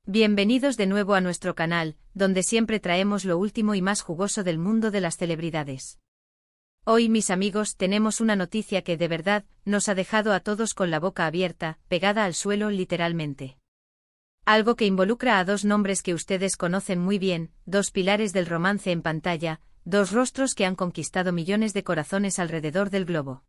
Bienvenidos de nuevo a nuestro canal, donde siempre traemos lo último y más jugoso del mundo de las celebridades. Hoy, mis amigos, tenemos una noticia que de verdad nos ha dejado a todos con la boca abierta, pegada al suelo literalmente. Algo que involucra a dos nombres que ustedes conocen muy bien, dos pilares del romance en pantalla, dos rostros que han conquistado millones de corazones alrededor del globo.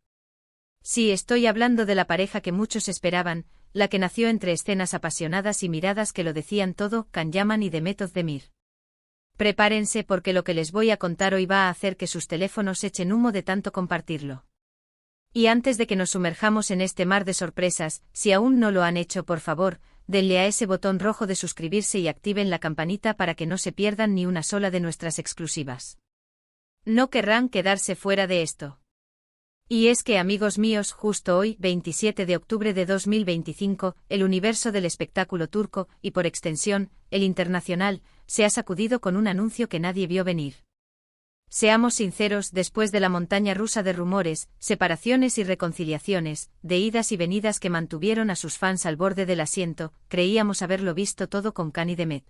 Sí, estoy hablando de la pareja que muchos esperaban, la que nació entre escenas apasionadas y miradas que lo decían todo, Can Yaman y Demet Özdemir. Prepárense porque lo que les voy a contar hoy va a hacer que sus teléfonos echen humo de tanto compartirlo. Y antes de que nos sumerjamos en este mar de sorpresas, si aún no lo han hecho, por favor, denle a ese botón rojo de suscribirse y activen la campanita para que no se pierdan ni una sola de nuestras exclusivas. No querrán quedarse fuera de esto. Y es que, amigos míos, justo hoy, 27 de octubre de 2025, el universo del espectáculo turco, y por extensión, el internacional, se ha sacudido con un anuncio que nadie vio venir. Seamos sinceros, después de la montaña rusa de rumores, separaciones y reconciliaciones, de idas y venidas que mantuvieron a sus fans al borde del asiento, creíamos haberlo visto todo con Can y Demet.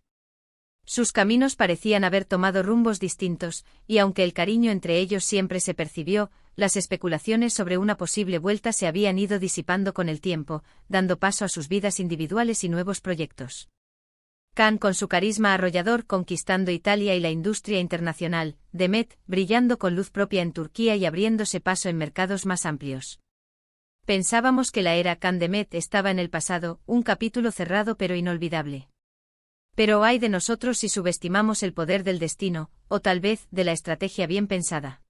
Sus caminos parecían haber tomado rumbos distintos, y aunque el cariño entre ellos siempre se percibió, las especulaciones sobre una posible vuelta se habían ido disipando con el tiempo, dando paso a sus vidas individuales y nuevos proyectos. Can con su carisma arrollador conquistando Italia y la industria internacional, Demet brillando con luz propia en Turquía y abriéndose paso en mercados más amplios. Pensábamos que la era Can-Demet estaba en el pasado, un capítulo cerrado pero inolvidable. Pero ay de nosotros si subestimamos el poder del destino, o tal vez de la estrategia bien pensada.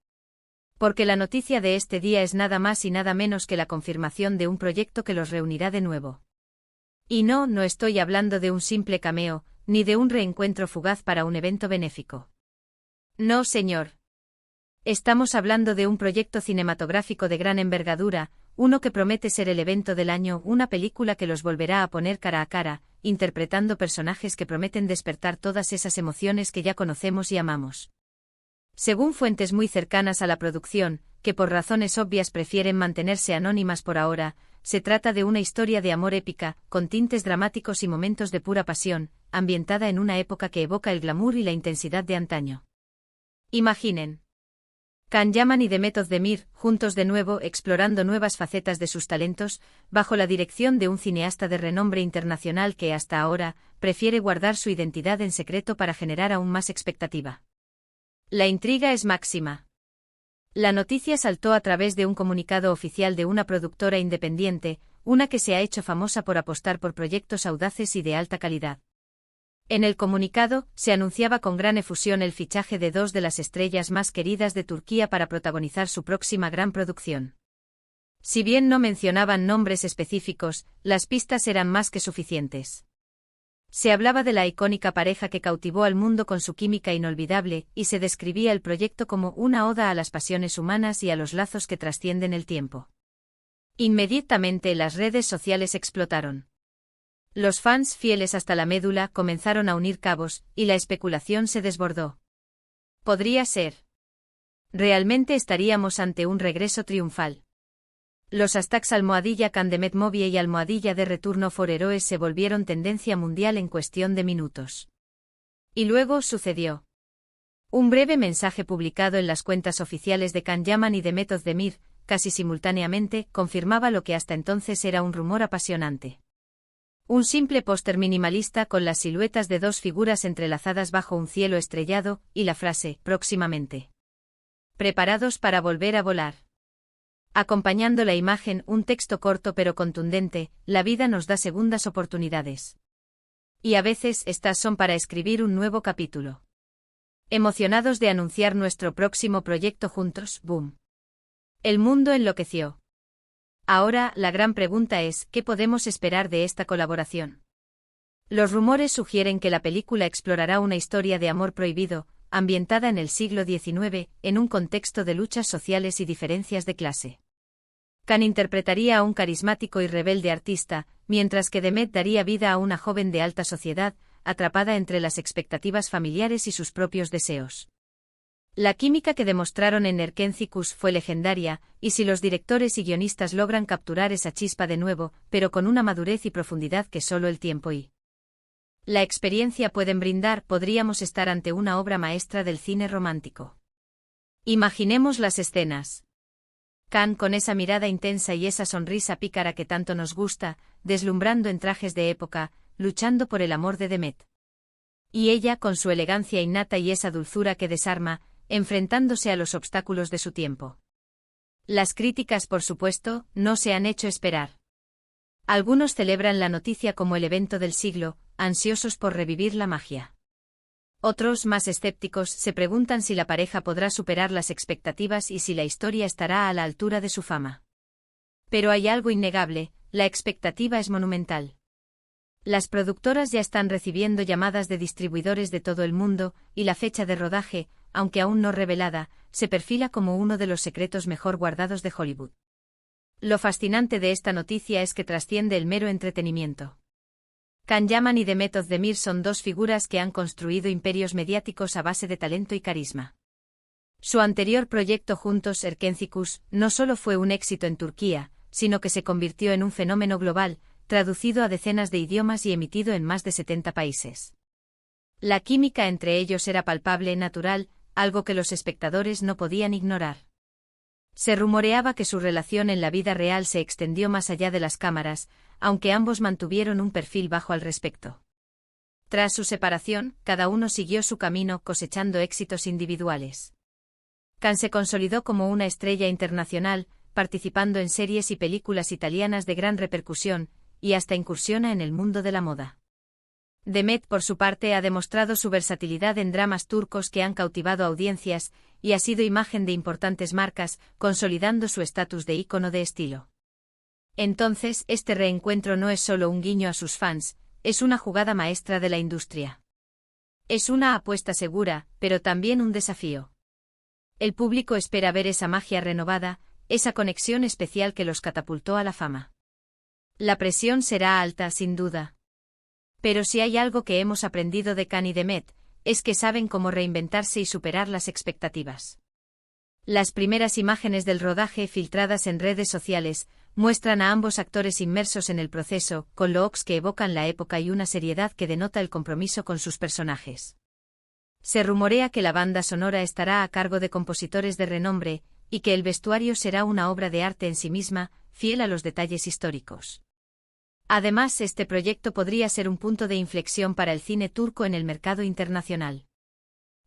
Porque la noticia de este día es nada más y nada menos que la confirmación de un proyecto que los reunirá de nuevo. Y no estoy hablando de un simple cameo, ni de un reencuentro fugaz para un evento benéfico. No, señor. Estamos hablando de un proyecto cinematográfico de gran envergadura, uno que promete ser el evento del año, una película que los volverá a poner cara a cara, interpretando personajes que prometen despertar todas esas emociones que ya conocemos y amamos. Según fuentes muy cercanas a la producción, que por razones obvias prefieren mantenerse anónimas por ahora, se trata de una historia de amor épica, con tintes dramáticos y momentos de pura pasión, ambientada en una época que evoca el glamour y la intensidad de antaño. Imaginen. Can Yaman y Demet Özdemir, juntos de nuevo explorando nuevas facetas de sus talentos, bajo la dirección de un cineasta de renombre internacional que hasta ahora prefiere guardar su identidad en secreto para generar aún más expectativa. La intriga es máxima. La noticia saltó a través de un comunicado oficial de una productora independiente, una que se ha hecho famosa por apostar por proyectos audaces y de alta calidad. En el comunicado, se anunciaba con gran efusión el fichaje de dos de las estrellas más queridas de Turquía para protagonizar su próxima gran producción. Si bien no mencionaban nombres específicos, las pistas eran más que suficientes. Se hablaba de la icónica pareja que cautivó al mundo con su química inolvidable, y se describía el proyecto como una oda a las pasiones humanas y a los lazos que trascienden el tiempo. Inmediatamente las redes sociales explotaron. Los fans fieles hasta la médula comenzaron a unir cabos, y la especulación se desbordó. Podría ser. Realmente estaríamos ante un regreso triunfal. Los hashtags #Can-Demet Movie y #de Returno for Heroes se volvieron tendencia mundial en cuestión de minutos. Y luego sucedió. Un breve mensaje publicado en las cuentas oficiales de Can Yaman y Demet Özdemir, casi simultáneamente, confirmaba lo que hasta entonces era un rumor apasionante. Un simple póster minimalista con las siluetas de dos figuras entrelazadas bajo un cielo estrellado, y la frase, próximamente. Preparados para volver a volar. Acompañando la imagen, un texto corto pero contundente, la vida nos da segundas oportunidades. Y a veces estas son para escribir un nuevo capítulo. Emocionados de anunciar nuestro próximo proyecto juntos, boom. El mundo enloqueció. Ahora, la gran pregunta es, ¿qué podemos esperar de esta colaboración? Los rumores sugieren que la película explorará una historia de amor prohibido, ambientada en el siglo XIX, en un contexto de luchas sociales y diferencias de clase. Can interpretaría a un carismático y rebelde artista, mientras que Demet daría vida a una joven de alta sociedad, atrapada entre las expectativas familiares y sus propios deseos. La química que demostraron en Erkencikus fue legendaria, y si los directores y guionistas logran capturar esa chispa de nuevo, pero con una madurez y profundidad que solo el tiempo y La experiencia pueden brindar, podríamos estar ante una obra maestra del cine romántico. Imaginemos las escenas. Can con esa mirada intensa y esa sonrisa pícara que tanto nos gusta, deslumbrando en trajes de época, luchando por el amor de Demet. Y ella con su elegancia innata y esa dulzura que desarma, enfrentándose a los obstáculos de su tiempo. Las críticas, por supuesto, no se han hecho esperar. Algunos celebran la noticia como el evento del siglo, ansiosos por revivir la magia. Otros, más escépticos, se preguntan si la pareja podrá superar las expectativas y si la historia estará a la altura de su fama. Pero hay algo innegable, la expectativa es monumental. Las productoras ya están recibiendo llamadas de distribuidores de todo el mundo, y la fecha de rodaje, aunque aún no revelada, se perfila como uno de los secretos mejor guardados de Hollywood. Lo fascinante de esta noticia es que trasciende el mero entretenimiento. Can Yaman y Demet Özdemir son dos figuras que han construido imperios mediáticos a base de talento y carisma. Su anterior proyecto juntos, Erkencikus, no solo fue un éxito en Turquía, sino que se convirtió en un fenómeno global, traducido a decenas de idiomas y emitido en más de 70 países. La química entre ellos era palpable, natural, algo que los espectadores no podían ignorar. Se rumoreaba que su relación en la vida real se extendió más allá de las cámaras, aunque ambos mantuvieron un perfil bajo al respecto. Tras su separación, cada uno siguió su camino cosechando éxitos individuales. Can se consolidó como una estrella internacional, participando en series y películas italianas de gran repercusión, y hasta incursiona en el mundo de la moda. Demet, por su parte, ha demostrado su versatilidad en dramas turcos que han cautivado audiencias, y ha sido imagen de importantes marcas, consolidando su estatus de ícono de estilo. Entonces, este reencuentro no es solo un guiño a sus fans, es una jugada maestra de la industria. Es una apuesta segura, pero también un desafío. El público espera ver esa magia renovada, esa conexión especial que los catapultó a la fama. La presión será alta, sin duda. Pero si hay algo que hemos aprendido de Can y Demet, es que saben cómo reinventarse y superar las expectativas. Las primeras imágenes del rodaje filtradas en redes sociales muestran a ambos actores inmersos en el proceso, con looks que evocan la época y una seriedad que denota el compromiso con sus personajes. Se rumorea que la banda sonora estará a cargo de compositores de renombre, y que el vestuario será una obra de arte en sí misma, fiel a los detalles históricos. Además, este proyecto podría ser un punto de inflexión para el cine turco en el mercado internacional.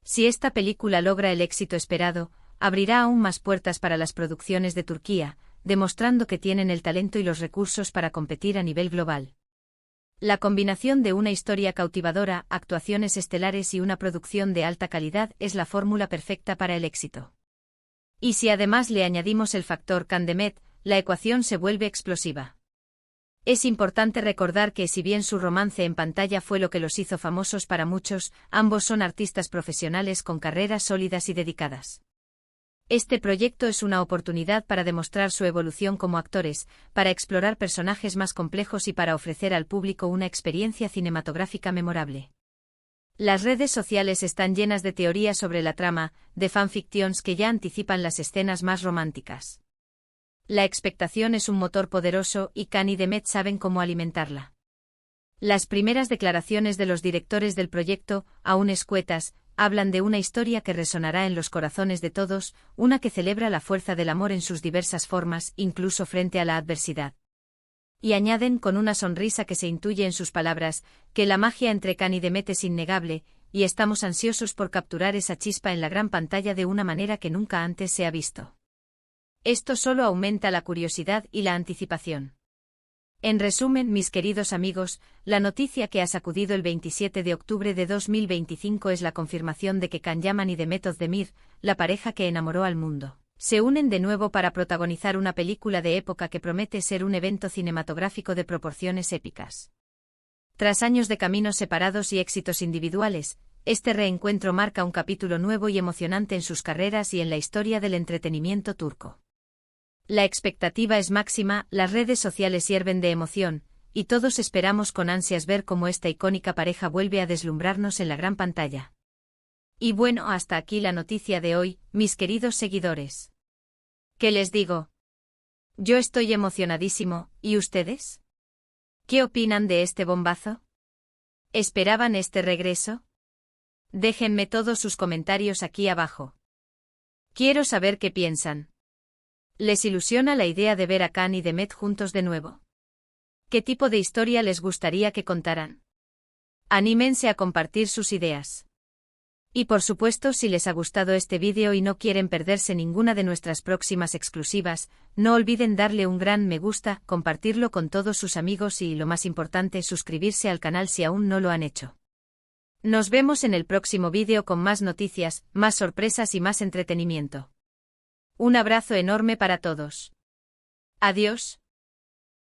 Si esta película logra el éxito esperado, abrirá aún más puertas para las producciones de Turquía, demostrando que tienen el talento y los recursos para competir a nivel global. La combinación de una historia cautivadora, actuaciones estelares y una producción de alta calidad es la fórmula perfecta para el éxito. Y si además le añadimos el factor Can Demet, la ecuación se vuelve explosiva. Es importante recordar que si bien su romance en pantalla fue lo que los hizo famosos para muchos, ambos son artistas profesionales con carreras sólidas y dedicadas. Este proyecto es una oportunidad para demostrar su evolución como actores, para explorar personajes más complejos y para ofrecer al público una experiencia cinematográfica memorable. Las redes sociales están llenas de teorías sobre la trama, de fanfictions que ya anticipan las escenas más románticas. La expectación es un motor poderoso y Can y Demet saben cómo alimentarla. Las primeras declaraciones de los directores del proyecto, aún escuetas, hablan de una historia que resonará en los corazones de todos, una que celebra la fuerza del amor en sus diversas formas, incluso frente a la adversidad. Y añaden con una sonrisa que se intuye en sus palabras, que la magia entre Can y Demet es innegable, y estamos ansiosos por capturar esa chispa en la gran pantalla de una manera que nunca antes se ha visto. Esto solo aumenta la curiosidad y la anticipación. En resumen, mis queridos amigos, la noticia que ha sacudido el 27 de octubre de 2025 es la confirmación de que Can Yaman y Demet Özdemir, la pareja que enamoró al mundo, se unen de nuevo para protagonizar una película de época que promete ser un evento cinematográfico de proporciones épicas. Tras años de caminos separados y éxitos individuales, este reencuentro marca un capítulo nuevo y emocionante en sus carreras y en la historia del entretenimiento turco. La expectativa es máxima, las redes sociales hierven de emoción, y todos esperamos con ansias ver cómo esta icónica pareja vuelve a deslumbrarnos en la gran pantalla. Y bueno, hasta aquí la noticia de hoy, mis queridos seguidores. ¿Qué les digo? Yo estoy emocionadísimo, ¿y ustedes? ¿Qué opinan de este bombazo? ¿Esperaban este regreso? Déjenme todos sus comentarios aquí abajo. Quiero saber qué piensan. ¿Les ilusiona la idea de ver a Khan y Demet juntos de nuevo? ¿Qué tipo de historia les gustaría que contaran? Anímense a compartir sus ideas. Y por supuesto, si les ha gustado este vídeo y no quieren perderse ninguna de nuestras próximas exclusivas, no olviden darle un gran me gusta, compartirlo con todos sus amigos y, lo más importante, suscribirse al canal si aún no lo han hecho. Nos vemos en el próximo vídeo con más noticias, más sorpresas y más entretenimiento. Un abrazo enorme para todos. Adiós.